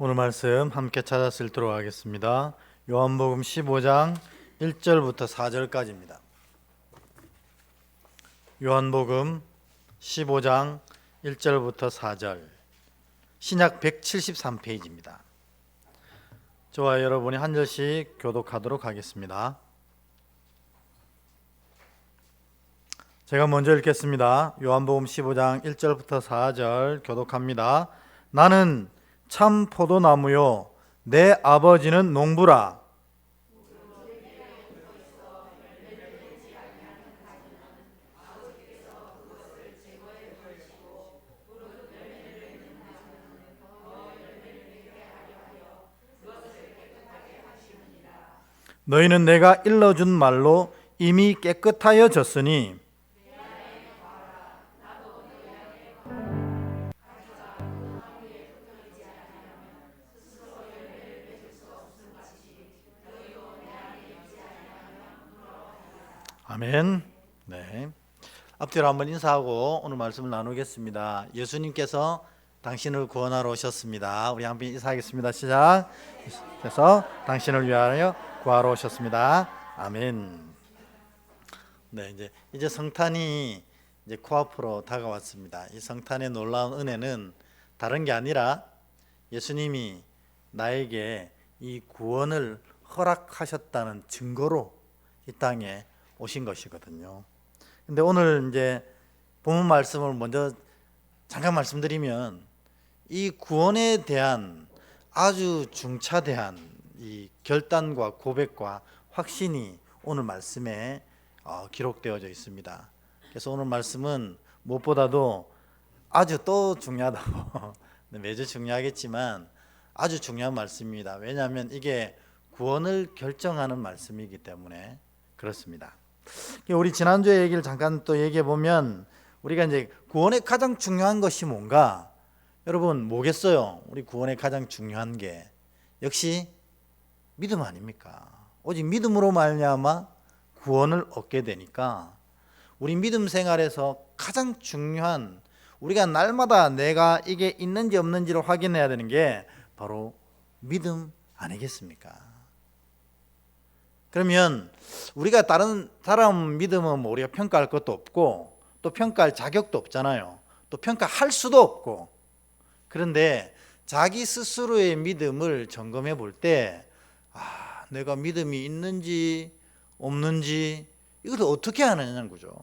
오늘 말씀 함께 찾아서 읽도록 하겠습니다. 요한복음 15장 1절부터 4절까지입니다. 요한복음 15장 1절부터 4절, 신약 173페이지입니다. 저와 여러분이 한 절씩 교독하도록 하겠습니다. 제가 먼저 읽겠습니다. 요한복음 15장 1절부터 4절 교독합니다. 나는 참 포도나무요 내 아버지는 농부라. 너희는 내가 일러준 말로 이미 깨끗하여졌으니 아멘. 네. 앞뒤로 한번 인사하고 오늘 말씀을 나누겠습니다. 예수님께서 당신을 구원하러 오셨습니다. 우리 한번 인사하겠습니다. 시작. 그래서 당신을 위하여 구하러 오셨습니다. 아멘. 네, 이제 성탄이 이제 코앞으로 다가왔습니다. 이 성탄의 놀라운 은혜는 다른 게 아니라 예수님이 나에게 이 구원을 허락하셨다는 증거로 이 땅에 오신 것이거든요. 근데 오늘 이제 본문 말씀을 먼저 잠깐 말씀드리면 이 구원에 대한 아주 중차대한 이 결단과 고백과 확신이 오늘 말씀에 기록되어져 있습니다. 그래서 오늘 말씀은 무엇보다도 아주 또 중요하다고 매주 중요하겠지만 아주 중요한 말씀입니다. 왜냐하면 이게 구원을 결정하는 말씀이기 때문에 그렇습니다. 우리 지난주에 얘기를 잠깐 또 얘기해 보면 우리가 이제 구원의 가장 중요한 것이 뭔가, 여러분 뭐겠어요? 우리 구원의 가장 중요한 게 역시 믿음 아닙니까? 오직 믿음으로 말미암아 구원을 얻게 되니까 우리 믿음 생활에서 가장 중요한, 우리가 날마다 내가 이게 있는지 없는지를 확인해야 되는 게 바로 믿음 아니겠습니까? 그러면 우리가 다른 사람 믿음은 뭐 우리가 평가할 것도 없고 또 평가할 자격도 없잖아요. 또 평가할 수도 없고. 그런데 자기 스스로의 믿음을 점검해 볼 때 내가 믿음이 있는지 없는지 이것을 어떻게 하느냐는 거죠.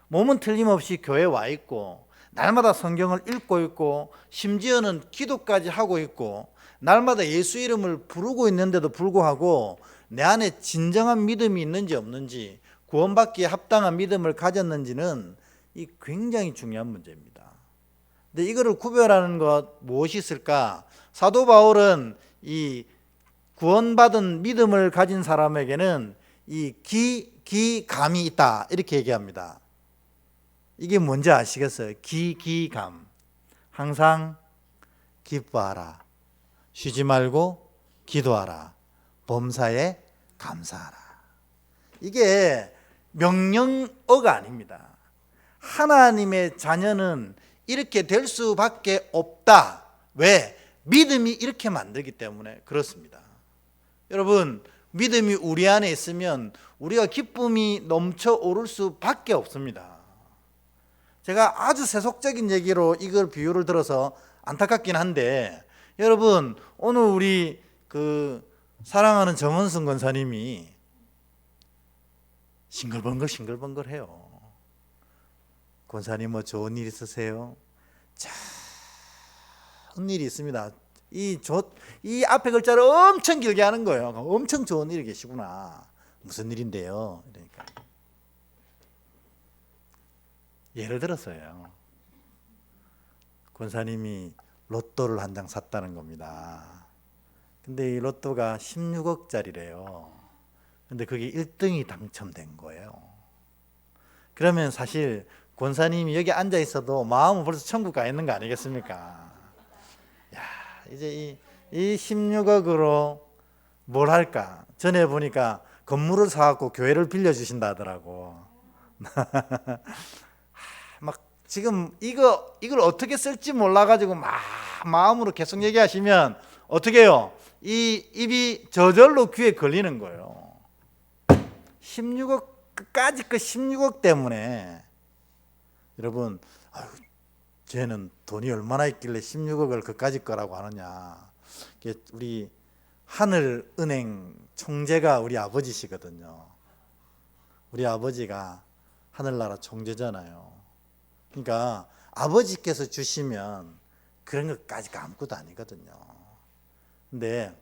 몸은 틀림없이 교회에 와 있고 날마다 성경을 읽고 있고 심지어는 기도까지 하고 있고 날마다 예수 이름을 부르고 있는데도 불구하고 내 안에 진정한 믿음이 있는지 없는지, 구원받기에 합당한 믿음을 가졌는지는 이 굉장히 중요한 문제입니다. 근데 이거를 구별하는 것 무엇이 있을까? 사도 바울은 이 구원받은 믿음을 가진 사람에게는 이 기감이 있다 이렇게 얘기합니다. 이게 뭔지 아시겠어요? 기감. 항상 기뻐하라. 쉬지 말고 기도하라. 범사에 감사하라. 이게 명령어가 아닙니다. 하나님의 자녀는 이렇게 될 수밖에 없다. 왜? 믿음이 이렇게 만들기 때문에 그렇습니다. 여러분, 믿음이 우리 안에 있으면 우리가 기쁨이 넘쳐 오를 수밖에 없습니다. 제가 아주 세속적인 얘기로 이걸 비유를 들어서 안타깝긴 한데, 여러분 오늘 우리 사랑하는 정원승 권사님이 싱글벙글 해요. 권사님 뭐 좋은 일 있으세요? 좋은 일이 있습니다. 이 앞에 글자를 엄청 길게 하는 거예요. 엄청 좋은 일이 계시구나. 무슨 일인데요? 그러니까 예를 들어서요, 권사님이 로또를 한 장 샀다는 겁니다. 근데 이 로또가 16억짜리래요. 근데 그게 1등이 당첨된 거예요. 그러면 사실 권사님이 여기 앉아 있어도 마음은 벌써 천국 가 있는 거 아니겠습니까? 야, 이제 이 16억으로 뭘 할까? 전에 보니까 건물을 사갖고 교회를 빌려주신다 하더라고. 막 지금 이걸 어떻게 쓸지 몰라가지고 막 마음으로 계속 얘기하시면 어떻게 해요? 이 입이 저절로 귀에 걸리는 거예요. 16억 끝까지 그 16억 때문에 여러분, 아유, 쟤는 돈이 얼마나 있길래 16억을 그까짓 거라고 하느냐. 우리 하늘은행 총재가 우리 아버지시거든요. 우리 아버지가 하늘나라 총재잖아요. 그러니까 아버지께서 주시면 그런 것까지가 아무것도 아니거든요. 근데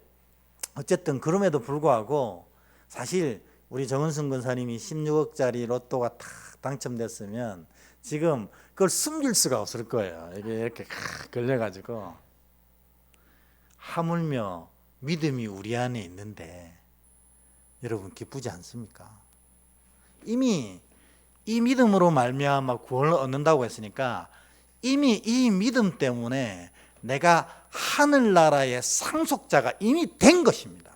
어쨌든 그럼에도 불구하고 사실 우리 정은승 권사님이 16억짜리 로또가 탁 당첨됐으면 지금 그걸 숨길 수가 없을 거예요. 이게 이렇게 걸려가지고. 하물며 믿음이 우리 안에 있는데 여러분 기쁘지 않습니까? 이미 이 믿음으로 말미암아 구원을 얻는다고 했으니까 이미 이 믿음 때문에 내가 하늘나라의 상속자가 이미 된 것입니다.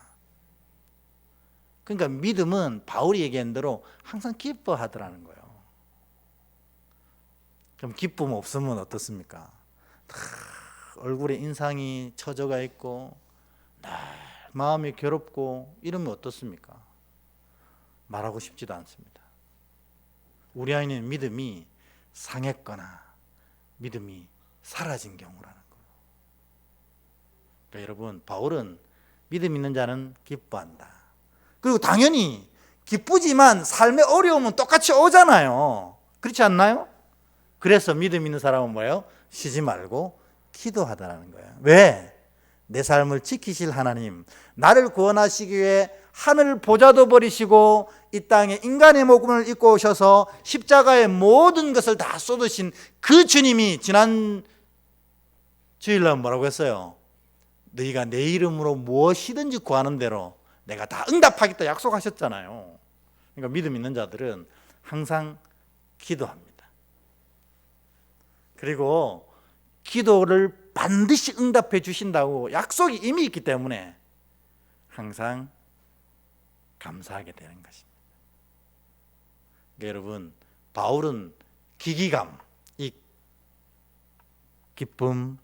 그러니까 믿음은 바울이 얘기한 대로 항상 기뻐하더라는 거예요. 그럼 기쁨 없으면 어떻습니까? 얼굴에 인상이 처져가 있고 마음이 괴롭고 이러면 어떻습니까? 말하고 싶지도 않습니다. 우리 안에는 믿음이 상했거나 믿음이 사라진 경우라는 거예요. 그러니까 여러분, 바울은 믿음 있는 자는 기뻐한다. 그리고 당연히 기쁘지만 삶의 어려움은 똑같이 오잖아요. 그렇지 않나요? 그래서 믿음 있는 사람은 뭐예요? 쉬지 말고 기도하다라는 거예요. 왜? 내 삶을 지키실 하나님, 나를 구원하시기 위해 하늘 보좌도 버리시고 이 땅에 인간의 몸을 입고 오셔서 십자가의 모든 것을 다 쏟으신 그 주님이 지난 주일날 뭐라고 했어요? 너희가 내 이름으로 무엇이든지 구하는 대로 내가 다 응답하겠다 약속하셨잖아요. 그러니까 믿음 있는 자들은 항상 기도합니다. 그리고 기도를 반드시 응답해 주신다고 약속이 이미 있기 때문에 항상 감사하게 되는 것입니다. 그러니까 여러분, 바울은 기기감, 이 기쁨,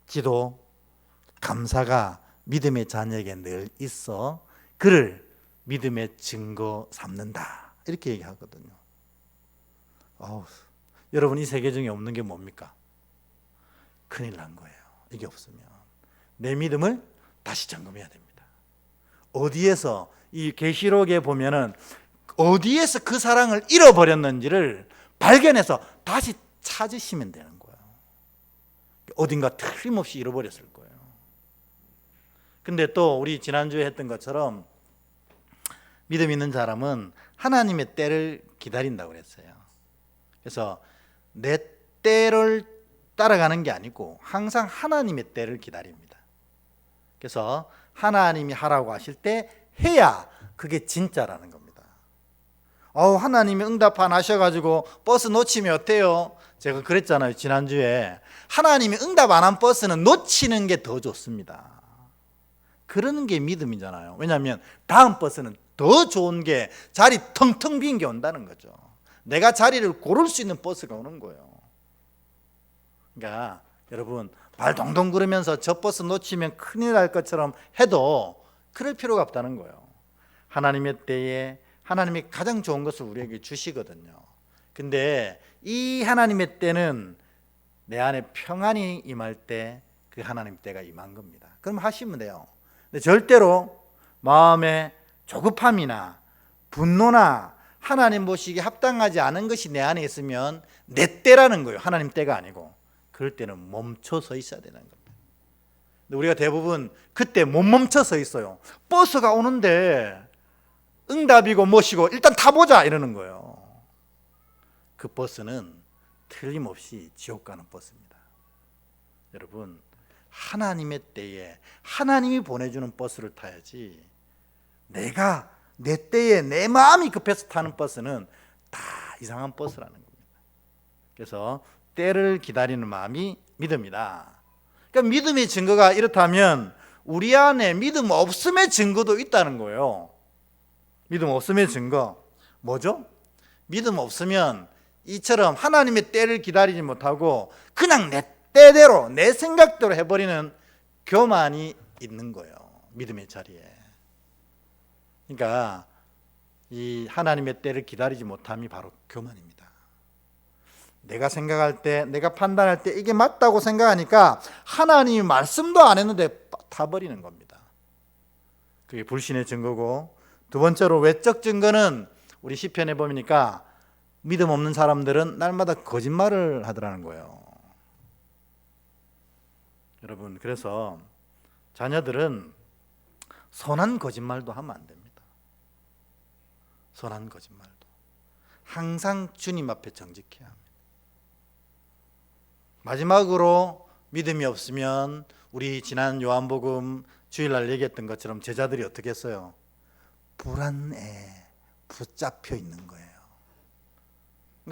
기도, 감사가 믿음의 자녀에게 늘 있어 그를 믿음의 증거 삼는다, 이렇게 얘기하거든요. 여러분, 이 세 개 중에 없는 게 뭡니까? 큰일 난 거예요. 이게 없으면 내 믿음을 다시 점검해야 됩니다. 어디에서, 이 계시록에 보면은 어디에서 그 사랑을 잃어버렸는지를 발견해서 다시 찾으시면 되는 거예요. 어딘가 틀림없이 잃어버렸을 거예요. 근데 또 우리 지난주에 했던 것처럼 믿음 있는 사람은 하나님의 때를 기다린다고 그랬어요. 그래서 내 때를 따라가는 게 아니고 항상 하나님의 때를 기다립니다. 그래서 하나님이 하라고 하실 때 해야 그게 진짜라는 겁니다. 하나님이 응답 안 하셔가지고 버스 놓치면 어때요? 제가 그랬잖아요, 지난주에. 하나님이 응답 안 한 버스는 놓치는 게 더 좋습니다. 그러는 게 믿음이잖아요. 왜냐하면 다음 버스는 더 좋은 게, 자리 텅텅 빈 게 온다는 거죠. 내가 자리를 고를 수 있는 버스가 오는 거예요. 그러니까 여러분, 발 동동 구르면서 저 버스 놓치면 큰일 날 것처럼 해도 그럴 필요가 없다는 거예요. 하나님의 때에 하나님이 가장 좋은 것을 우리에게 주시거든요. 근데 이 하나님의 때는 내 안에 평안이 임할 때 그 하나님 때가 임한 겁니다. 그럼 하시면 돼요. 근데 절대로 마음에 조급함이나 분노나 하나님 보시기에 합당하지 않은 것이 내 안에 있으면 내 때라는 거예요. 하나님 때가 아니고. 그럴 때는 멈춰 서 있어야 되는 겁니다. 근데 우리가 대부분 그때 못 멈춰 서 있어요. 버스가 오는데 응답이고 뭐시고 일단 타보자 이러는 거예요. 그 버스는 틀림없이 지옥 가는 버스입니다. 여러분, 하나님의 때에 하나님이 보내주는 버스를 타야지, 내가 내 때에 내 마음이 급해서 타는 버스는 다 이상한 버스라는 겁니다. 그래서 때를 기다리는 마음이 믿음이다. 그러니까 믿음의 증거가 이렇다면 우리 안에 믿음 없음의 증거도 있다는 거예요. 믿음 없음의 증거 뭐죠? 믿음 없으면 이처럼 하나님의 때를 기다리지 못하고 그냥 내 때대로 내 생각대로 해버리는 교만이 있는 거예요. 믿음의 자리에. 그러니까 이 하나님의 때를 기다리지 못함이 바로 교만입니다. 내가 생각할 때, 내가 판단할 때 이게 맞다고 생각하니까 하나님이 말씀도 안 했는데 타버리는 겁니다. 그게 불신의 증거고, 두 번째로 외적 증거는 우리 시편에 보니까 믿음 없는 사람들은 날마다 거짓말을 하더라는 거예요. 여러분, 그래서 자녀들은 선한 거짓말도 하면 안 됩니다. 선한 거짓말도 항상 주님 앞에 정직해야 합니다. 마지막으로 믿음이 없으면 우리 지난 요한복음 주일날 얘기했던 것처럼 제자들이 어떻게 했어요? 불안에 붙잡혀 있는 거예요.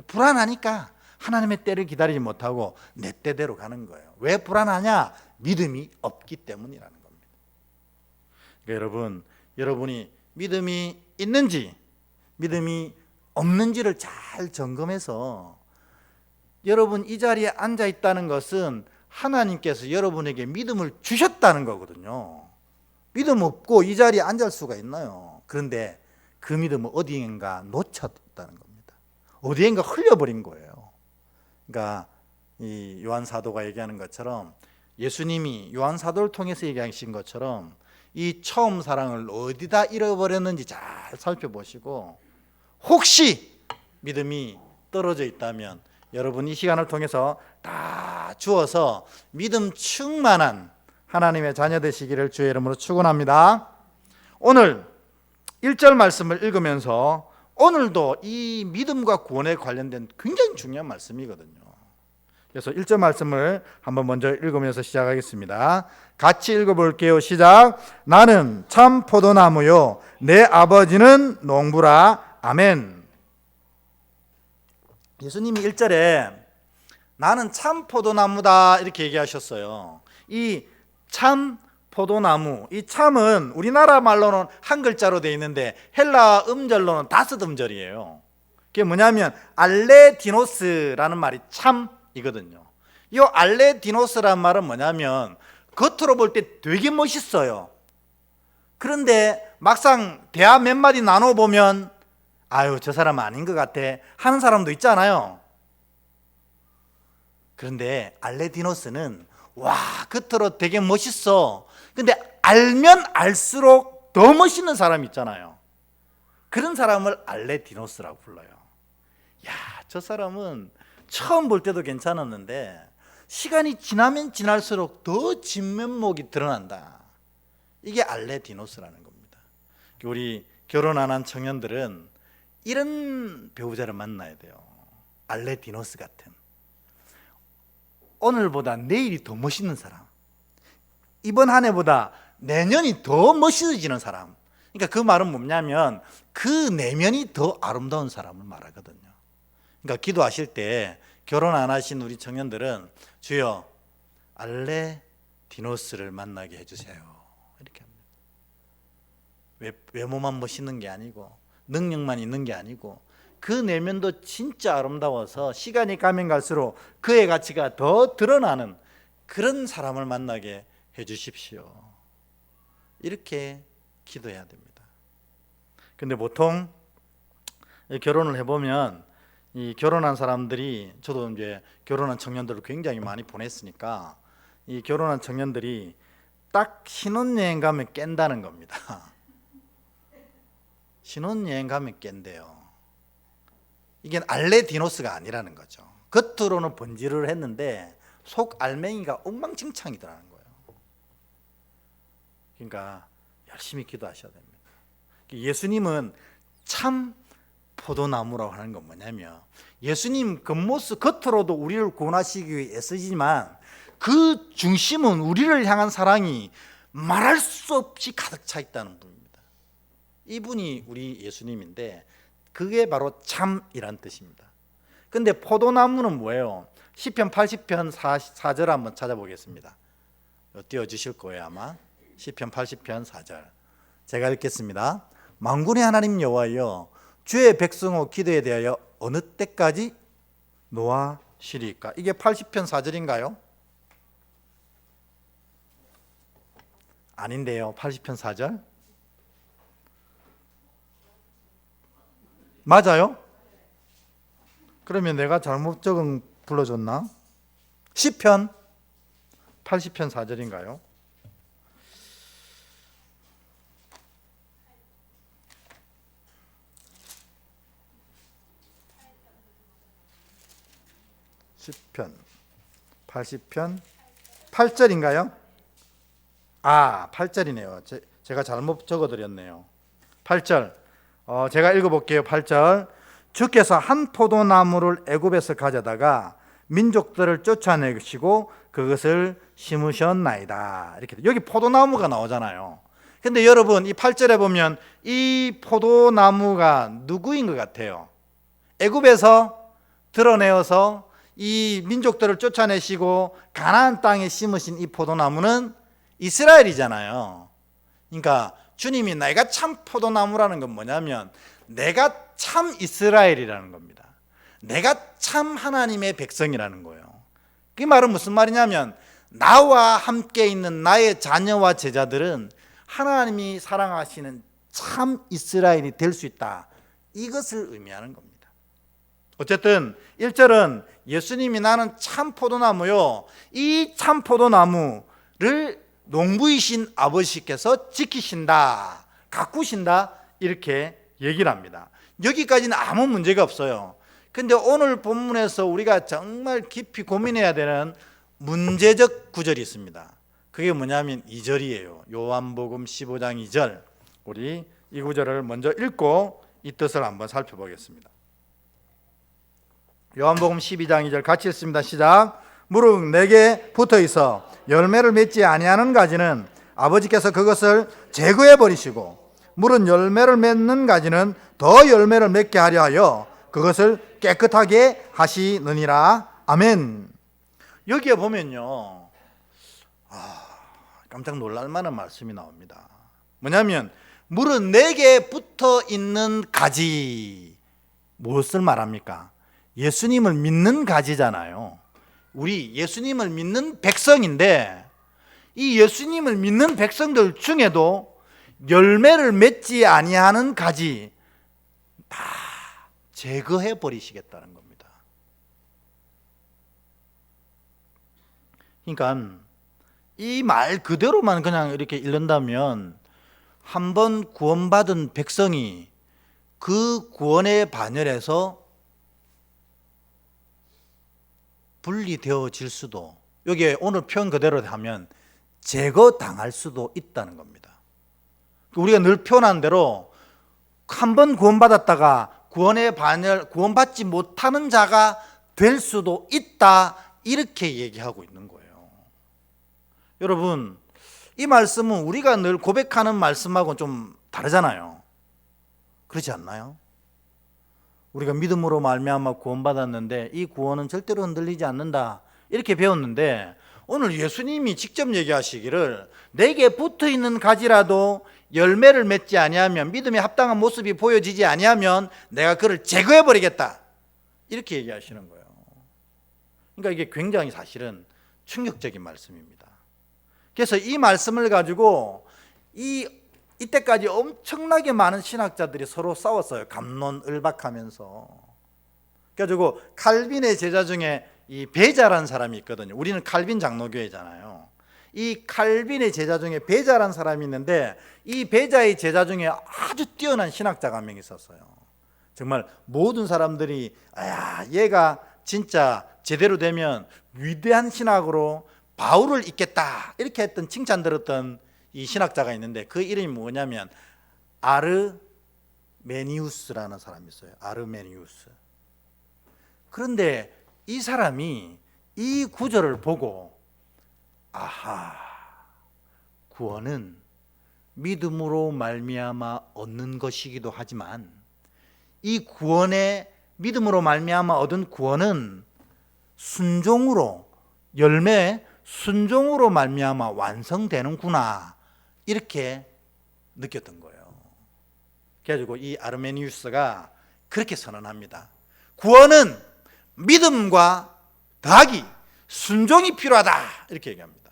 불안하니까 하나님의 때를 기다리지 못하고 내 때대로 가는 거예요. 왜 불안하냐? 믿음이 없기 때문이라는 겁니다. 그러니까 여러분, 여러분이 믿음이 있는지 믿음이 없는지를 잘 점검해서, 여러분 이 자리에 앉아 있다는 것은 하나님께서 여러분에게 믿음을 주셨다는 거거든요. 믿음 없고 이 자리에 앉을 수가 있나요? 그런데 그 믿음을 어디엔가 놓쳤다는 겁니다. 어디엔가 흘려버린 거예요. 그러니까 이 요한 사도가 얘기하는 것처럼, 예수님이 요한 사도를 통해서 얘기하신 것처럼 이 처음 사랑을 어디다 잃어버렸는지 잘 살펴보시고, 혹시 믿음이 떨어져 있다면 여러분 이 시간을 통해서 다 주어서 믿음 충만한 하나님의 자녀 되시기를 주의 이름으로 축원합니다. 오늘 1절 말씀을 읽으면서 오늘도 이 믿음과 구원에 관련된 굉장히 중요한 말씀이거든요. 그래서 1절 말씀을 한번 먼저 읽으면서 시작하겠습니다. 같이 읽어볼게요. 시작. 나는 참 포도나무요 내 아버지는 농부라. 아멘. 예수님이 1절에 나는 참 포도나무다 이렇게 얘기하셨어요. 이 참 포도나무, 이 참은 우리나라 말로는 한 글자로 되어 있는데 헬라 음절로는 5음절이에요. 그게 뭐냐면 알레디노스라는 말이 참이거든요. 이 알레디노스라는 말은 뭐냐면 겉으로 볼 때 되게 멋있어요. 그런데 막상 대화 몇 마디 나눠보면 아유 저 사람 아닌 것 같아 하는 사람도 있잖아요. 그런데 알레디노스는 와 겉으로 되게 멋있어. 근데 알면 알수록 더 멋있는 사람 있잖아요. 그런 사람을 알레디노스라고 불러요. 야, 저 사람은 처음 볼 때도 괜찮았는데 시간이 지나면 지날수록 더 진면목이 드러난다. 이게 알레디노스라는 겁니다. 우리 결혼 안 한 청년들은 이런 배우자를 만나야 돼요. 알레디노스 같은, 오늘보다 내일이 더 멋있는 사람, 이번 한 해보다 내년이 더 멋있어지는 사람. 그러니까 그 말은 뭐냐면 그 내면이 더 아름다운 사람을 말하거든요. 그러니까 기도하실 때 결혼 안 하신 우리 청년들은 주여 알레디노스를 만나게 해주세요 이렇게 합니다. 외모만 멋있는 게 아니고 능력만 있는 게 아니고 그 내면도 진짜 아름다워서 시간이 가면 갈수록 그의 가치가 더 드러나는 그런 사람을 만나게 해주십시오. 이렇게 기도해야 됩니다. 근데 보통 결혼을 해보면 이 결혼한 사람들이, 저도 이제 결혼한 청년들을 굉장히 많이 보냈으니까 이 결혼한 청년들이 딱 신혼여행 가면 깬다는 겁니다. 신혼여행 가면 깬대요. 이게 알레디노스가 아니라는 거죠. 겉으로는 번지를 했는데 속 알맹이가 엉망진창이더라는 거예요. 그러니까 열심히 기도하셔야 됩니다. 예수님은 참 포도나무라고 하는 건 뭐냐면, 예수님 겉모습 겉으로도 우리를 구원하시기 위해 애쓰지만 그 중심은 우리를 향한 사랑이 말할 수 없이 가득 차 있다는 분입니다. 이분이 우리 예수님인데 그게 바로 참이란 뜻입니다. 근데 포도나무는 뭐예요? 시편 80편 4절 한번 찾아보겠습니다. 띄워주실 거예요 아마. 시편 80편 4절 제가 읽겠습니다. 만군의 하나님 여호와여, 주의 백성의 기도에 대하여 어느 때까지 노하시리까. 이게 80편 4절인가요? 아닌데요. 80편 4절? 맞아요? 그러면 내가 잘못 적은 불러줬나? 10편 80편 4절인가요? (10편) 80편 8절인가요? 아, 8절이네요. 제가 잘못 적어드렸네요. 8절 제가 읽어볼게요. 8절 주께서 한 포도나무를 애굽에서 가져다가 민족들을 쫓아내시고 그것을 심으셨나이다. 이렇게 여기 포도나무가 나오잖아요. 근데 여러분 이 8절에 보면 이 포도나무가 누구인 것 같아요? 애굽에서 드러내어서 이 민족들을 쫓아내시고 가나안 땅에 심으신 이 포도나무는 이스라엘이잖아요. 그러니까 주님이 내가 참 포도나무라는 건 뭐냐면 내가 참 이스라엘이라는 겁니다. 내가 참 하나님의 백성이라는 거예요. 그 말은 무슨 말이냐면 나와 함께 있는 나의 자녀와 제자들은 하나님이 사랑하시는 참 이스라엘이 될 수 있다. 이것을 의미하는 겁니다. 어쨌든 1절은 예수님이 나는 참 포도나무요. 이 참 포도나무를 농부이신 아버지께서 지키신다, 가꾸신다 이렇게 얘기를 합니다. 여기까지는 아무 문제가 없어요. 근데 오늘 본문에서 우리가 정말 깊이 고민해야 되는 문제적 구절이 있습니다. 그게 뭐냐면 2절이에요. 요한복음 15장 2절. 우리 이 구절을 먼저 읽고 이 뜻을 한번 살펴보겠습니다. 요한복음 12장 2절 같이 읽습니다. 시작. 무릇 내게 붙어 있어 열매를 맺지 아니하는 가지는 아버지께서 그것을 제거해 버리시고 무릇 열매를 맺는 가지는 더 열매를 맺게 하려 하여 그것을 깨끗하게 하시느니라. 아멘. 여기에 보면요, 깜짝 놀랄 만한 말씀이 나옵니다. 뭐냐면 무릇 내게 붙어 있는 가지, 무엇을 말합니까? 예수님을 믿는 가지잖아요. 우리 예수님을 믿는 백성인데 이 예수님을 믿는 백성들 중에도 열매를 맺지 아니하는 가지 다 제거해 버리시겠다는 겁니다. 그러니까 이 말 그대로만 그냥 이렇게 읽는다면 한번 구원받은 백성이 그 구원의 반열에서 분리되어질 수도, 여기에 오늘 표현 그대로 하면 제거당할 수도 있다는 겁니다. 우리가 늘 표현한 대로 한 번 구원받았다가 구원의 반열, 구원받지 못하는 자가 될 수도 있다, 이렇게 얘기하고 있는 거예요. 여러분, 이 말씀은 우리가 늘 고백하는 말씀하고는 좀 다르잖아요. 그렇지 않나요? 우리가 믿음으로 말미암아 구원받았는데 이 구원은 절대로 흔들리지 않는다, 이렇게 배웠는데 오늘 예수님이 직접 얘기하시기를 내게 붙어있는 가지라도 열매를 맺지 아니하면, 믿음에 합당한 모습이 보여지지 아니하면 내가 그를 제거해버리겠다, 이렇게 얘기하시는 거예요. 그러니까 이게 굉장히 사실은 충격적인 말씀입니다. 그래서 이 말씀을 가지고 이때까지 엄청나게 많은 신학자들이 서로 싸웠어요. 갑론을박하면서. 그래가지고 칼빈의 제자 중에 이 베자라는 사람이 있거든요. 우리는 칼빈 장로교회잖아요. 이 칼빈의 제자 중에 베자라는 사람이 있는데 이 베자의 제자 중에 아주 뛰어난 신학자가 한 명 있었어요. 정말 모든 사람들이 얘가 진짜 제대로 되면 위대한 신학으로 바울을 잇겠다, 이렇게 했던 칭찬 들었던 이 신학자가 있는데 그 이름이 뭐냐면 아르메니우스라는 사람이 있어요. 아르메니우스. 그런데 이 사람이 이 구절을 보고 아하, 구원은 믿음으로 말미암아 얻는 것이기도 하지만 이 구원의 믿음으로 말미암아 얻은 구원은 순종으로, 열매 순종으로 말미암아 완성되는구나, 이렇게 느꼈던 거예요. 그래가지고 이 아르메니우스가 그렇게 선언합니다. 구원은 믿음과 더하기 순종이 필요하다 이렇게 얘기합니다.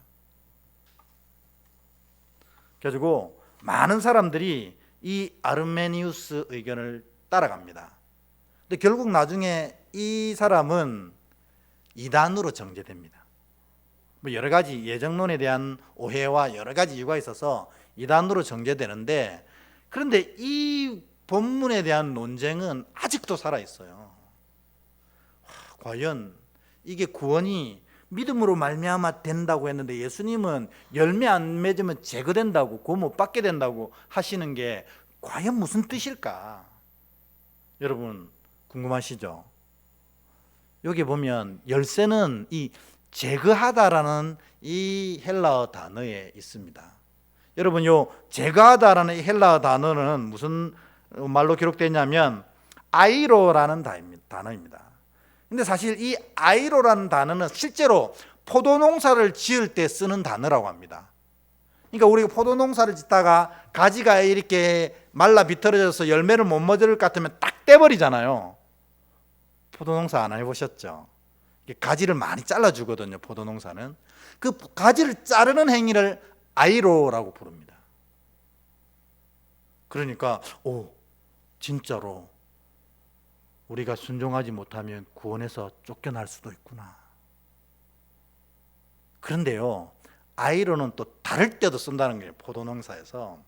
그래가지고 많은 사람들이 이 아르메니우스 의견을 따라갑니다. 근데 결국 나중에 이 사람은 이단으로 정죄됩니다. 뭐 여러 가지 예정론에 대한 오해와 여러 가지 이유가 있어서 이단으로 정죄되는데, 그런데 이 본문에 대한 논쟁은 아직도 살아있어요. 과연 이게 구원이 믿음으로 말미암아 된다고 했는데 예수님은 열매 안 맺으면 제거된다고, 구원 못 받게 된다고 하시는 게 과연 무슨 뜻일까? 여러분 궁금하시죠? 여기 보면 열쇠는 이 제거하다라는 이 헬라어 단어에 있습니다. 여러분 요 제거하다라는 이 헬라어 단어는 무슨 말로 기록되냐면 아이로라는 단어입니다. 근데 사실 이 아이로라는 단어는 실제로 포도농사를 지을 때 쓰는 단어라고 합니다. 그러니까 우리가 포도농사를 짓다가 가지가 이렇게 말라 비틀어져서 열매를 못 맺을 것 같으면 딱 떼버리잖아요. 포도농사 안 해보셨죠? 가지를 많이 잘라주거든요. 포도농사는 그 가지를 자르는 행위를 아이로라고 부릅니다. 그러니까 진짜로 우리가 순종하지 못하면 구원에서 쫓겨날 수도 있구나. 그런데요, 아이로는 또 다를 때도 쓴다는 거예요. 포도농사에서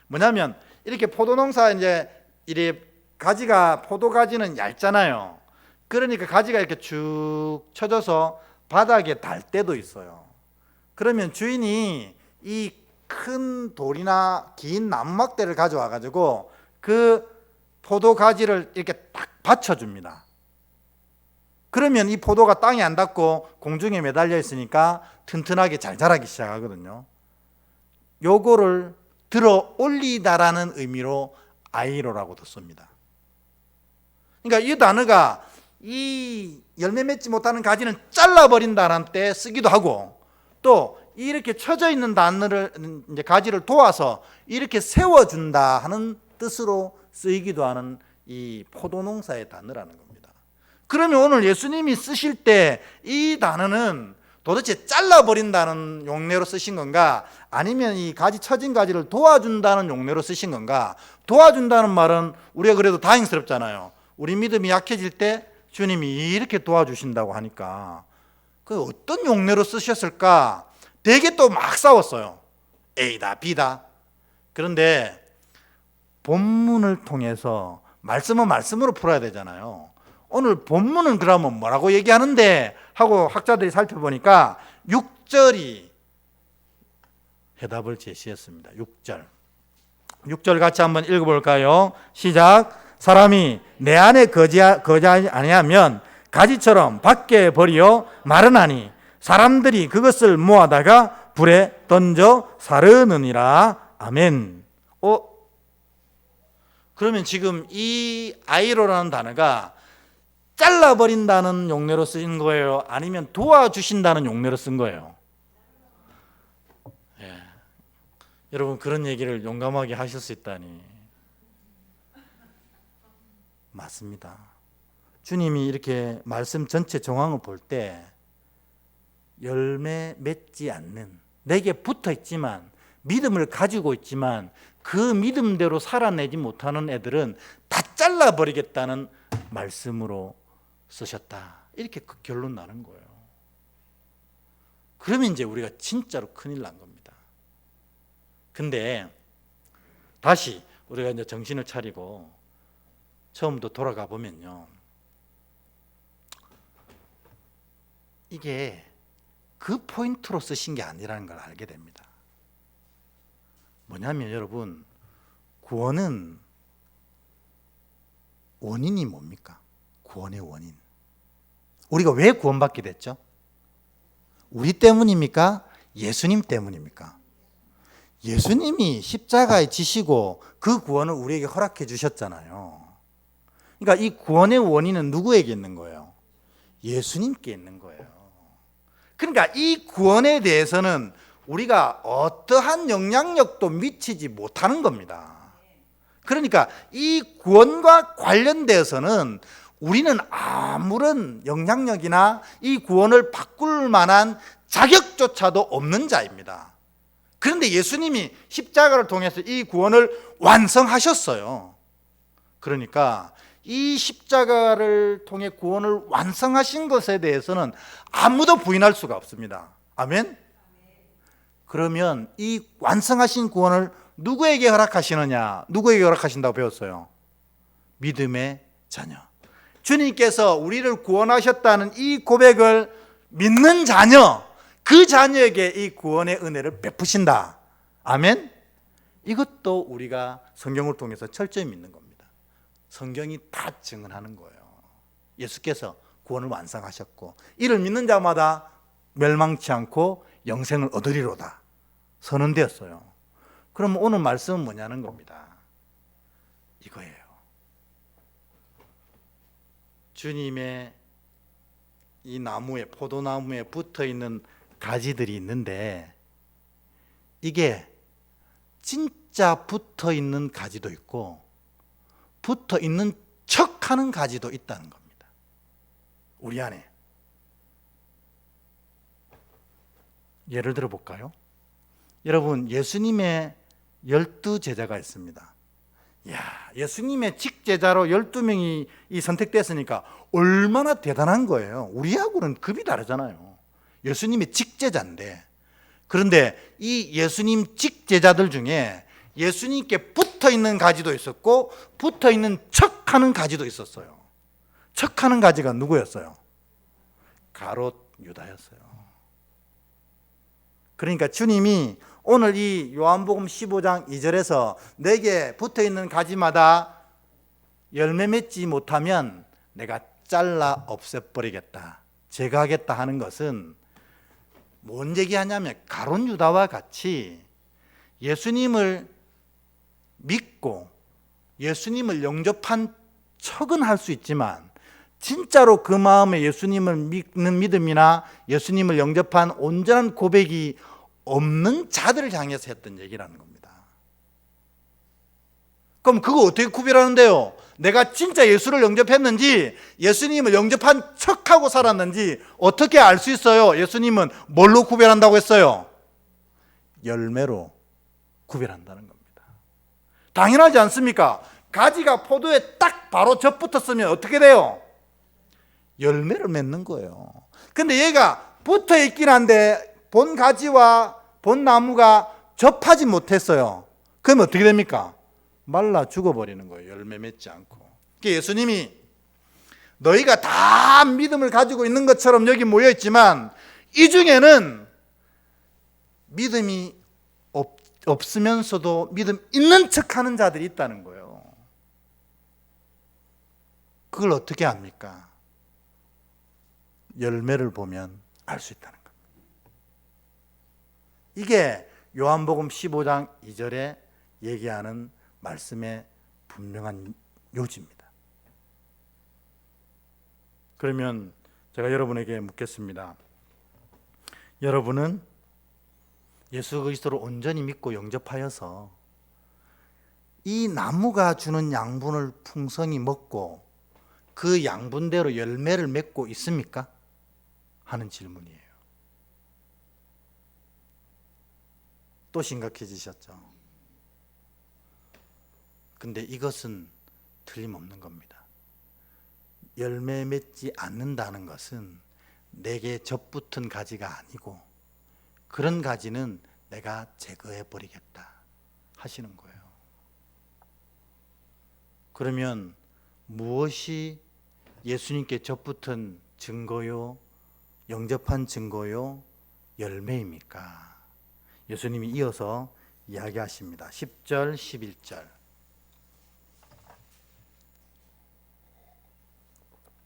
뭐냐면 이렇게 포도농사 이제 이래 가지가 포도가지는 얇잖아요. 그러니까 가지가 이렇게 쭉 쳐져서 바닥에 닿을 때도 있어요. 그러면 주인이 이 큰 돌이나 긴 나무막대를 가져와 가지고 그 포도 가지를 이렇게 딱 받쳐줍니다. 그러면 이 포도가 땅에 안 닿고 공중에 매달려 있으니까 튼튼하게 잘 자라기 시작하거든요. 요거를 들어 올리다라는 의미로 아이로라고도 씁니다. 그러니까 이 단어가 이 열매 맺지 못하는 가지는 잘라버린다는 때 쓰기도 하고, 또 이렇게 쳐져 있는 단어를 이제 가지를 도와서 이렇게 세워준다 하는 뜻으로 쓰이기도 하는 이 포도농사의 단어라는 겁니다. 그러면 오늘 예수님이 쓰실 때 이 단어는 도대체 잘라버린다는 용례로 쓰신 건가, 아니면 이 가지 처진 가지를 도와준다는 용례로 쓰신 건가? 도와준다는 말은 우리가 그래도 다행스럽잖아요. 우리 믿음이 약해질 때 주님이 이렇게 도와주신다고 하니까 그 어떤 용례로 쓰셨을까? 되게 또 막 싸웠어요. A다 B다. 그런데 본문을 통해서 말씀은 말씀으로 풀어야 되잖아요. 오늘 본문은 그러면 뭐라고 얘기하는데 하고 학자들이 살펴보니까 6절이 해답을 제시했습니다. 6절 같이 한번 읽어볼까요? 시작. 사람이 내 안에 거주하지 아니하면 가지처럼 밖에 버리어 마르나니 사람들이 그것을 모아다가 불에 던져 사르느니라. 아멘. 그러면 지금 이 아이로라는 단어가 잘라버린다는 용례로 쓰인 거예요? 아니면 도와주신다는 용례로 쓴 거예요? 여러분 그런 얘기를 용감하게 하실 수 있다니. 맞습니다. 주님이 이렇게 말씀 전체 정황을 볼 때 열매 맺지 않는, 내게 붙어 있지만 믿음을 가지고 있지만 그 믿음대로 살아내지 못하는 애들은 다 잘라버리겠다는 말씀으로 쓰셨다. 이렇게 그 결론 나는 거예요. 그러면 이제 우리가 진짜로 큰일 난 겁니다. 근데 다시 우리가 이제 정신을 차리고 처음부터 돌아가 보면요, 이게 그 포인트로 쓰신 게 아니라는 걸 알게 됩니다. 뭐냐면 여러분, 구원은 원인이 뭡니까? 구원의 원인. 우리가 왜 구원받게 됐죠? 우리 때문입니까? 예수님 때문입니까? 예수님이 십자가에 지시고 그 구원을 우리에게 허락해 주셨잖아요. 그러니까 이 구원의 원인은 누구에게 있는 거예요? 예수님께 있는 거예요. 그러니까 이 구원에 대해서는 우리가 어떠한 영향력도 미치지 못하는 겁니다. 그러니까 이 구원과 관련돼서는 우리는 아무런 영향력이나 이 구원을 바꿀 만한 자격조차도 없는 자입니다. 그런데 예수님이 십자가를 통해서 이 구원을 완성하셨어요. 그러니까 이 십자가를 통해 구원을 완성하신 것에 대해서는 아무도 부인할 수가 없습니다. 아멘? 그러면 이 완성하신 구원을 누구에게 허락하시느냐? 누구에게 허락하신다고 배웠어요? 믿음의 자녀. 주님께서 우리를 구원하셨다는 이 고백을 믿는 자녀, 그 자녀에게 이 구원의 은혜를 베푸신다. 아멘? 이것도 우리가 성경을 통해서 철저히 믿는 겁니다. 성경이 다 증언하는 거예요. 예수께서 구원을 완성하셨고 이를 믿는 자마다 멸망치 않고 영생을 얻으리로다 선언되었어요. 그럼 오늘 말씀은 뭐냐는 겁니다. 이거예요. 주님의 이 나무에, 포도나무에 붙어있는 가지들이 있는데 이게 진짜 붙어있는 가지도 있고 붙어있는 척하는 가지도 있다는 겁니다. 우리 안에. 예를 들어 볼까요? 여러분, 예수님의 12제자가 있습니다. 예수님의 직제자로 12명이 선택됐으니까 얼마나 대단한 거예요. 우리하고는 급이 다르잖아요. 예수님의 직제자인데. 그런데 이 예수님 직제자들 중에 예수님께 붙어있는 가지도 있었고 붙어있는 척하는 가지도 있었어요. 척하는 가지가 누구였어요? 가롯 유다였어요. 그러니까 주님이 오늘 이 요한복음 15장 2절에서 내게 붙어있는 가지마다 열매 맺지 못하면 내가 잘라 없애버리겠다, 제거하겠다 하는 것은 뭔 얘기하냐면 가롯 유다와 같이 예수님을 믿고 예수님을 영접한 척은 할 수 있지만 진짜로 그 마음에 예수님을 믿는 믿음이나 예수님을 영접한 온전한 고백이 없는 자들을 향해서 했던 얘기라는 겁니다. 그럼 그거 어떻게 구별하는데요? 내가 진짜 예수를 영접했는지 예수님을 영접한 척하고 살았는지 어떻게 알 수 있어요? 예수님은 뭘로 구별한다고 했어요? 열매로 구별한다는 겁니다. 당연하지 않습니까? 가지가 포도에 딱 바로 접붙었으면 어떻게 돼요? 열매를 맺는 거예요. 근데 얘가 붙어 있긴 한데 본 가지와 본 나무가 접하지 못했어요. 그럼 어떻게 됩니까? 말라 죽어버리는 거예요. 열매 맺지 않고. 예수님이 너희가 다 믿음을 가지고 있는 것처럼 여기 모여 있지만 이 중에는 믿음이 없으면서도 믿음 있는 척하는 자들이 있다는 거예요. 그걸 어떻게 압니까? 열매를 보면 알 수 있다는 겁니다. 이게 요한복음 15장 2절에 얘기하는 말씀의 분명한 요지입니다. 그러면 제가 여러분에게 묻겠습니다. 여러분은 예수 그리스도를 온전히 믿고 영접하여서 이 나무가 주는 양분을 풍성히 먹고 그 양분대로 열매를 맺고 있습니까? 하는 질문이에요. 또 심각해지셨죠? 근데 이것은 틀림없는 겁니다. 열매 맺지 않는다는 것은 내게 접붙은 가지가 아니고 그런 가지는 내가 제거해 버리겠다 하시는 거예요. 그러면 무엇이 예수님께 접붙은 증거요, 영접한 증거요, 열매입니까? 예수님이 이어서 이야기하십니다. 10절, 11절.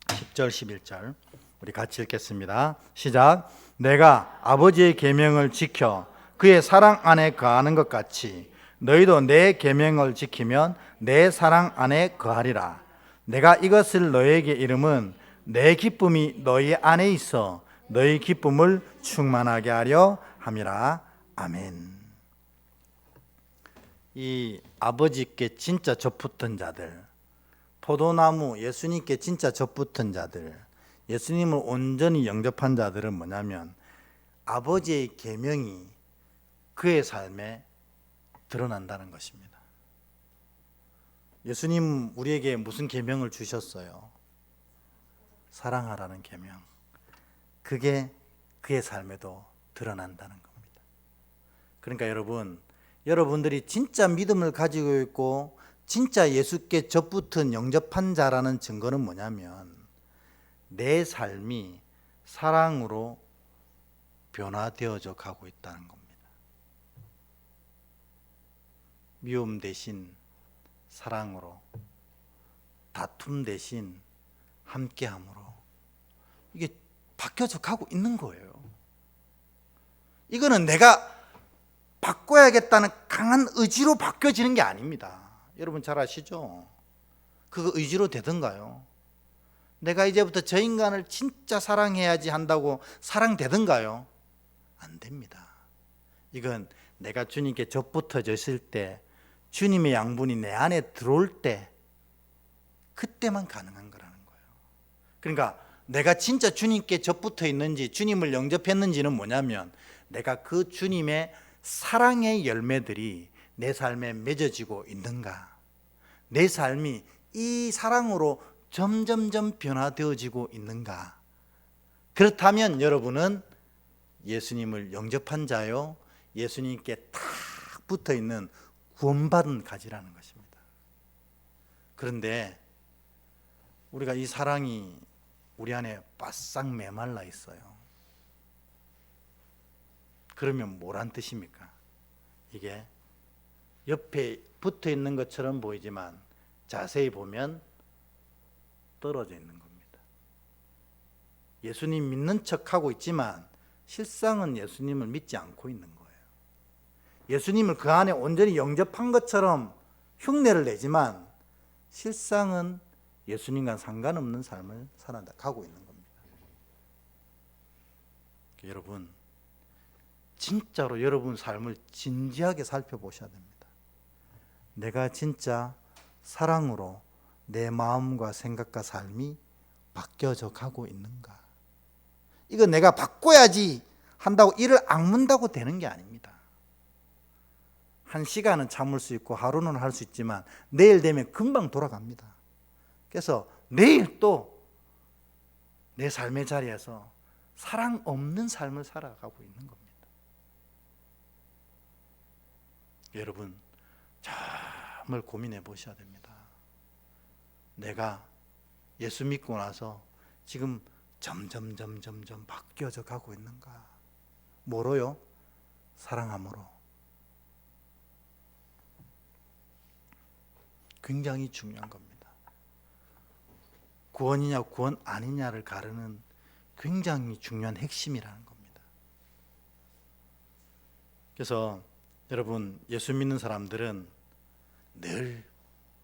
10절, 11절. 우리 같이 읽겠습니다. 시작. 내가 아버지의 계명을 지켜 그의 사랑 안에 거하는 것 같이 너희도 내 계명을 지키면 내 사랑 안에 거하리라. 내가 이것을 너희에게 이름은 내 기쁨이 너희 안에 있어 너희 기쁨을 충만하게 하려 함이라. 아멘. 이 아버지께 진짜 접붙은 자들, 포도나무, 예수님께 진짜 젖붙은 자들, 예수님을 온전히 영접한 자들은 뭐냐면 아버지의 계명이 그의 삶에 드러난다는 것입니다. 예수님 우리에게 무슨 계명을 주셨어요? 사랑하라는 계명. 그게 그의 삶에도 드러난다는 겁니다. 그러니까 여러분들이 진짜 믿음을 가지고 있고 진짜 예수께 젖붙은 영접한 자라는 증거는 뭐냐면 내 삶이 사랑으로 변화되어져 가고 있다는 겁니다. 미움 대신 사랑으로, 다툼 대신 함께함으로 이게 바뀌어져 가고 있는 거예요. 이거는 내가 바꿔야겠다는 강한 의지로 바뀌어지는 게 아닙니다. 여러분 잘 아시죠? 그거 의지로 되던가요? 내가 이제부터 저 인간을 진짜 사랑해야지 한다고 사랑되던가요? 안 됩니다. 이건 내가 주님께 젖붙어졌을 때, 주님의 양분이 내 안에 들어올 때, 그때만 가능한 거라는 거예요. 그러니까 내가 진짜 주님께 젖붙어 있는지, 주님을 영접했는지는 뭐냐면 내가 그 주님의 사랑의 열매들이 내 삶에 맺어지고 있는가, 내 삶이 이 사랑으로 점점점 변화되어지고 있는가. 그렇다면 여러분은 예수님을 영접한 자요, 예수님께 탁 붙어 있는 구원받은 가지라는 것입니다. 그런데 우리가 이 사랑이 우리 안에 바싹 메말라 있어요. 그러면 뭐란 뜻입니까? 이게 옆에 붙어 있는 것처럼 보이지만 자세히 보면 떨어져 있는 겁니다. 예수님 믿는 척하고 있지만 실상은 예수님을 믿지 않고 있는 거예요. 예수님을 그 안에 온전히 영접한 것처럼 흉내를 내지만 실상은 예수님과 상관없는 삶을 살아가고 있는 겁니다. 여러분, 진짜로 여러분 삶을 진지하게 살펴보셔야 됩니다. 내가 진짜 사랑으로 내 마음과 생각과 삶이 바뀌어져 가고 있는가? 이거 내가 바꿔야지 한다고 이를 악문다고 되는 게 아닙니다. 한 시간은 참을 수 있고 하루는 할 수 있지만 내일 되면 금방 돌아갑니다. 그래서 내일 또 내 삶의 자리에서 사랑 없는 삶을 살아가고 있는 겁니다. 여러분, 정말 고민해 보셔야 됩니다. 내가 예수 믿고 나서 지금 점점 바뀌어져 가고 있는가? 뭐로요? 사랑함으로. 굉장히 중요한 겁니다. 구원이냐 구원 아니냐를 가르는 굉장히 중요한 핵심이라는 겁니다. 그래서 여러분, 예수 믿는 사람들은 늘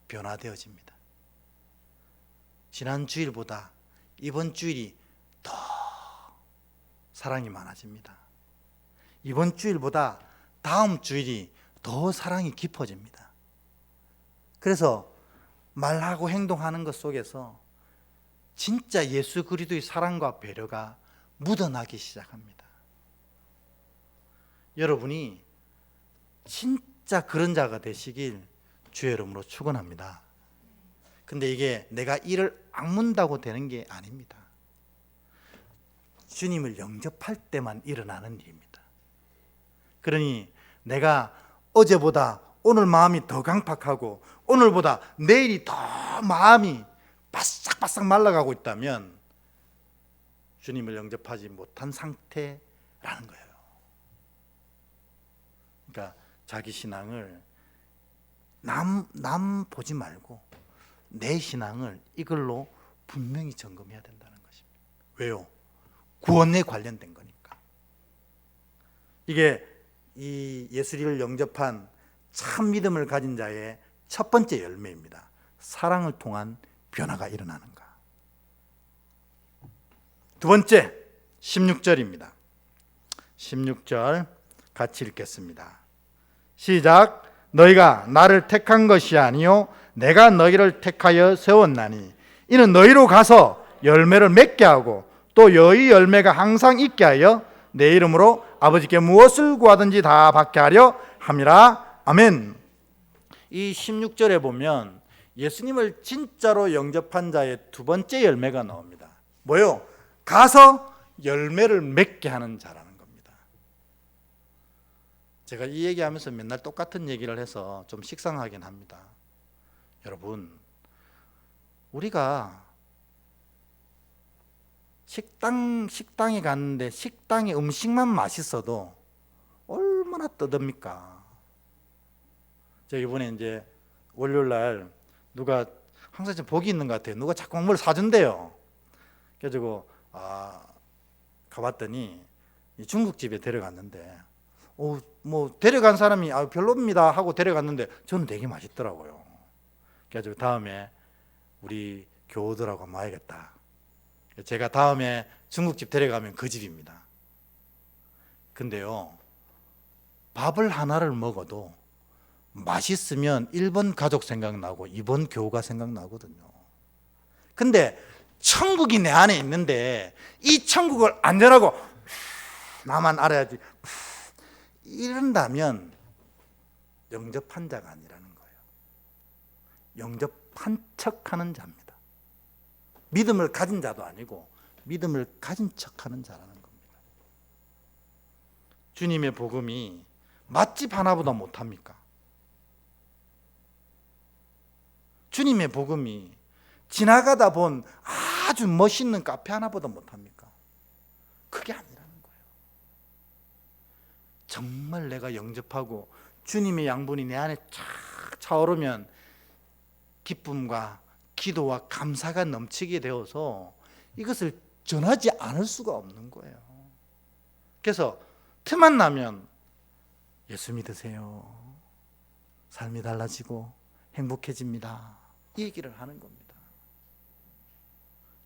변화되어집니다. 지난 주일보다 이번 주일이 더 사랑이 많아집니다. 이번 주일보다 다음 주일이 더 사랑이 깊어집니다. 그래서 말하고 행동하는 것 속에서 진짜 예수 그리스도의 사랑과 배려가 묻어나기 시작합니다. 여러분이 진짜 그런 자가 되시길 주의 이름으로 축원합니다. 근데 이게 내가 이를 악문다고 되는 게 아닙니다. 주님을 영접할 때만 일어나는 일입니다. 그러니 내가 어제보다 오늘 마음이 더 강팍하고 오늘보다 내일이 더 마음이 바싹바싹 말라가고 있다면 주님을 영접하지 못한 상태라는 거예요. 그러니까 자기 신앙을 남 보지 말고 내 신앙을 이걸로 분명히 점검해야 된다는 것입니다. 왜요? 구원에 관련된 거니까. 이게 이 예수를 영접한 참 믿음을 가진 자의 첫 번째 열매입니다. 사랑을 통한 변화가 일어나는가. 두 번째 16절입니다. 16절 같이 읽겠습니다. 시작. 너희가 나를 택한 것이 아니요 내가 너희를 택하여 세웠나니 이는 너희로 가서 열매를 맺게 하고 또 너희 열매가 항상 있게 하여 내 이름으로 아버지께 무엇을 구하든지 다 받게 하려 함이라. 아멘. 이 16절에 보면 예수님을 진짜로 영접한 자의 두 번째 열매가 나옵니다. 뭐요? 가서 열매를 맺게 하는 자라는 겁니다. 제가 이 얘기하면서 맨날 똑같은 얘기를 해서 좀 식상하긴 합니다. 여러분, 우리가 식당에 갔는데 식당의 음식만 맛있어도 얼마나 떠듭니까? 제가 이번에 이제 월요일 날 누가 항상 좀 복이 있는 것 같아요. 누가 자꾸 뭘 사준대요. 그래가지고 가봤더니 중국집에 데려갔는데 뭐 데려간 사람이 별로입니다 하고 데려갔는데 저는 되게 맛있더라고요. 그래가지고 다음에 우리 교우들하고 한번 와야겠다. 제가 다음에 중국집 데려가면 그 집입니다. 근데요, 밥을 하나를 먹어도 맛있으면 1번 가족 생각나고 2번 교우가 생각나거든요. 근데 천국이 내 안에 있는데 이 천국을 안전하고 나만 알아야지 이런다면 영접한 자가 아니라는 거예요. 영접한 척하는 자입니다. 믿음을 가진 자도 아니고 믿음을 가진 척하는 자라는 겁니다. 주님의 복음이 맛집 하나보다 못합니까? 주님의 복음이 지나가다 본 아주 멋있는 카페 하나보다 못합니까? 그게 아니라는 거예요. 정말 내가 영접하고 주님의 양분이 내 안에 쫙 차오르면 기쁨과 기도와 감사가 넘치게 되어서 이것을 전하지 않을 수가 없는 거예요. 그래서 틈만 나면 예수 믿으세요. 삶이 달라지고 행복해집니다. 이 얘기를 하는 겁니다.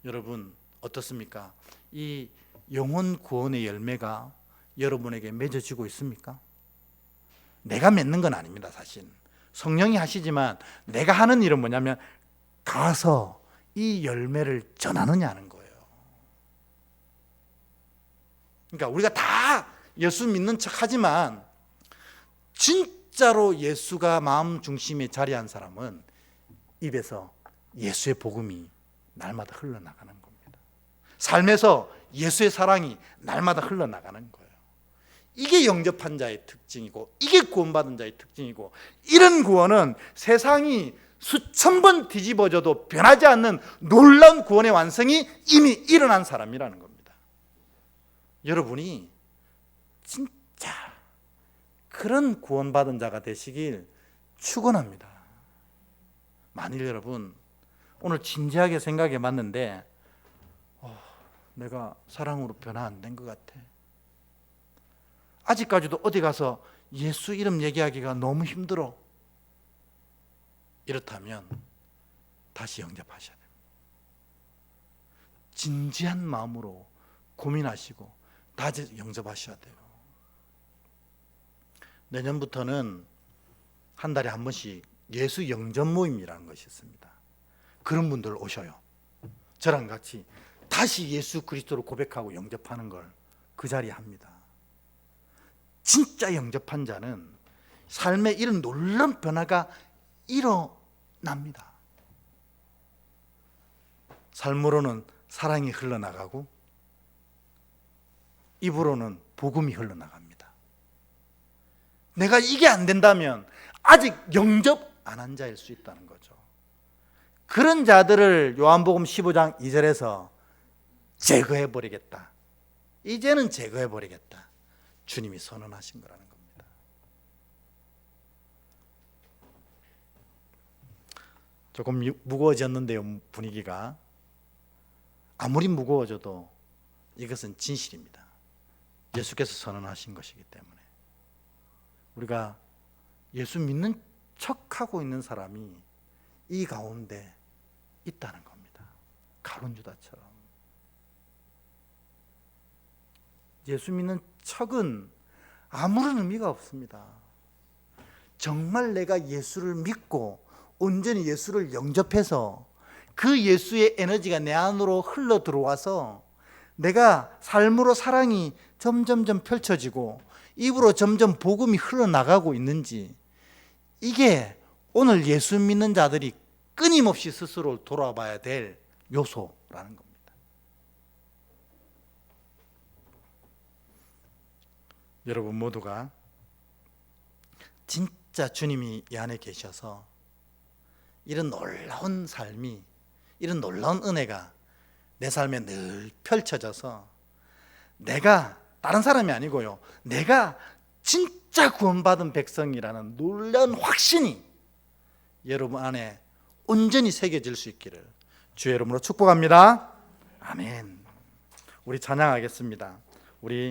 여러분 어떻습니까? 이 영혼 구원의 열매가 여러분에게 맺어지고 있습니까? 내가 맺는 건 아닙니다. 사실 성령이 하시지만 내가 하는 일은 뭐냐면 가서 이 열매를 전하느냐는 거예요. 그러니까 우리가 다 예수 믿는 척 하지만 진짜로 예수가 마음 중심에 자리한 사람은 입에서 예수의 복음이 날마다 흘러나가는 겁니다. 삶에서 예수의 사랑이 날마다 흘러나가는 거예요. 이게 영접한 자의 특징이고 이게 구원받은 자의 특징이고, 이런 구원은 세상이 수천 번 뒤집어져도 변하지 않는 놀라운 구원의 완성이 이미 일어난 사람이라는 겁니다. 여러분이 진짜 그런 구원받은 자가 되시길 축원합니다. 만일 여러분 오늘 진지하게 생각해 봤는데 내가 사랑으로 변화 안 된 것 같아, 아직까지도 어디 가서 예수 이름 얘기하기가 너무 힘들어, 이렇다면 다시 영접하셔야 됩니다. 진지한 마음으로 고민하시고 다시 영접하셔야 돼요. 내년부터는 한 달에 한 번씩 예수 영접 모임이라는 것이 있습니다. 그런 분들 오셔요. 저랑 같이 다시 예수 그리스도를 고백하고 영접하는 걸 그 자리에 합니다. 진짜 영접한 자는 삶에 이런 놀라운 변화가 일어납니다. 삶으로는 사랑이 흘러나가고 입으로는 복음이 흘러나갑니다. 내가 이게 안 된다면 아직 영접 안 한 자일 수 있다는 거죠. 그런 자들을 요한복음 15장 2절에서 제거해버리겠다, 이제는 제거해버리겠다, 주님이 선언하신 거라는 겁니다. 조금 무거워졌는데요, 분위기가. 아무리 무거워져도 이것은 진실입니다. 예수께서 선언하신 것이기 때문에 우리가 예수 믿는 척하고 있는 사람이 이 가운데 있다는 겁니다. 가룟 유다처럼. 예수 믿는 척은 아무런 의미가 없습니다. 정말 내가 예수를 믿고 온전히 예수를 영접해서 그 예수의 에너지가 내 안으로 흘러 들어와서 내가 삶으로 사랑이 점점점 펼쳐지고 입으로 점점 복음이 흘러나가고 있는지, 이게 오늘 예수 믿는 자들이 끊임없이 스스로를 돌아봐야 될 요소라는 겁니다. 여러분 모두가 진짜 주님이 이 안에 계셔서 이런 놀라운 삶이, 이런 놀라운 은혜가 내 삶에 늘 펼쳐져서 내가 다른 사람이 아니고요, 내가 진짜 구원받은 백성이라는 놀라운 확신이 여러분 안에 온전히 새겨질 수 있기를 주의 이름으로 축복합니다. 아멘. 우리 찬양하겠습니다. 우리